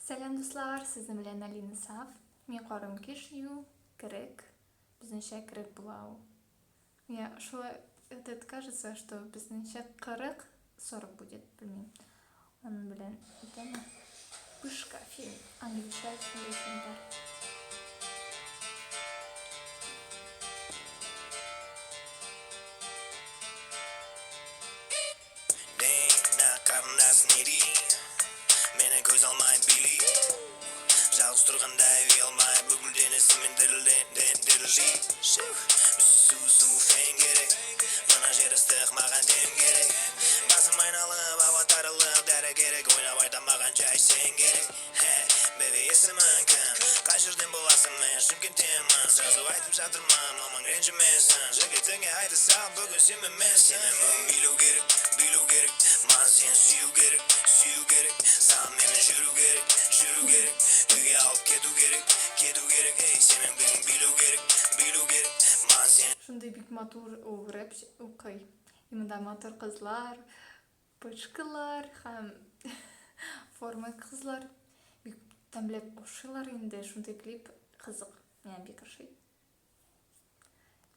Сәлем достар, сіздің белән Алина Саф. Мен қарым кешью, керек. Біздіңше керек булау. Мне это кажется, что біздіңше 40-40 будет, білмеймін. Оның белән өтемі. Пышка фильм, английский фильмдар. Meni көз алмай били жалғыз тұрғанда үй алмай бүгілден есімен дірілдей су фен керек мына жер ыстық маған дем керек басым айналып ауа тарылып дәрі керек ойнап айтамаған жай сен керек бебе есімің кім қай жерден боласың мен шымкенттенмін сразу айтып жатырмын мамаң ренжімесін жігітіңе айта сал бүгін сен менсің билу керек маған сені сүю керек саған менімен жүру керек үйге алып кету керек ей сенімен бүгін билу керек маған сені Шундай бик матур рэп укый. Именно матур кызлар, пышкалар һәм форма кызлар бик тәмләп ошыйлар инде. Шундай клип кызык. Менә бик ошый.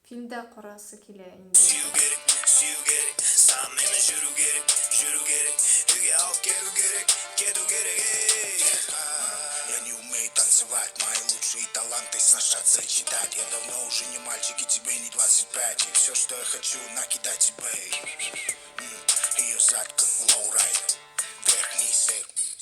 Фильмда карасы килә инде. Сүю керек саған менімен жүру керек үйге алып кету керек Я не умею танцевать, мои лучшие таланты сношаться и читать. Я давно уже не мальчик, и тебе не 25. И все, что я хочу, накидать тебе. Ее зад как лоурайдер, вверх-вниз,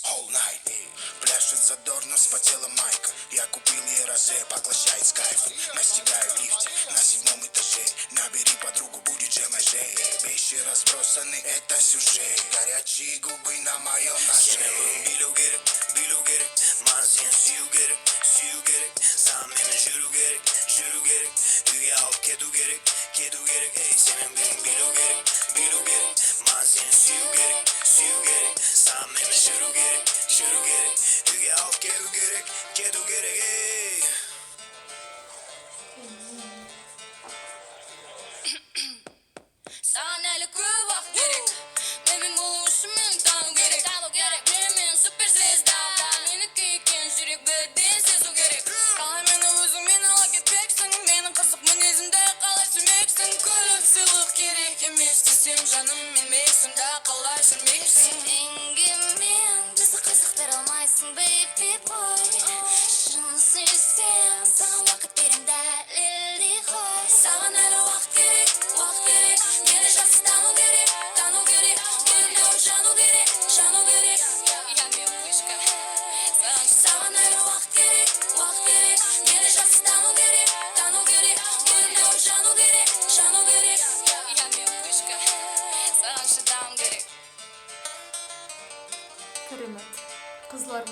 all night. Пляшет задорно, вспотела майка. Я купил ей розе, поглощает с кайфом. Настигаю в лифте на 7 этаже. Набери подругу, будет же межей. Вещи разбросаны, это сюжет. Горячие губы на моем ноже. билу керек маған сені сүю керек саған менімен жүру керек үйге алып кету керек ей сенімен бүгін билу керек маған сені сүю керек саған менімен жүру керек үйге алып кету керек ей Саған әлі көп уақыт керек менімен болу үшін мені тану керек мен суперзвезда менікі екен жүрек бірден сезу керек қалай мені өзіңмен ала кетпексің менің қызық мінезімді қалай сүймексің күліп сыйлық керек емес десем жаным менбексің да қалай жүрмексің неге бізді қызықтыра алмайсың baby boy шын сүйсем саған уақыт берем дәлелдей қой саған әлі уақыт керек мені жақсы тану керек гүлдеп жану керек я мен пышка саған әлі уақыт керек мені жақсы тану керек гүлдеп жану керек я мен пышка саған шыдам керек Керемет. Кызлар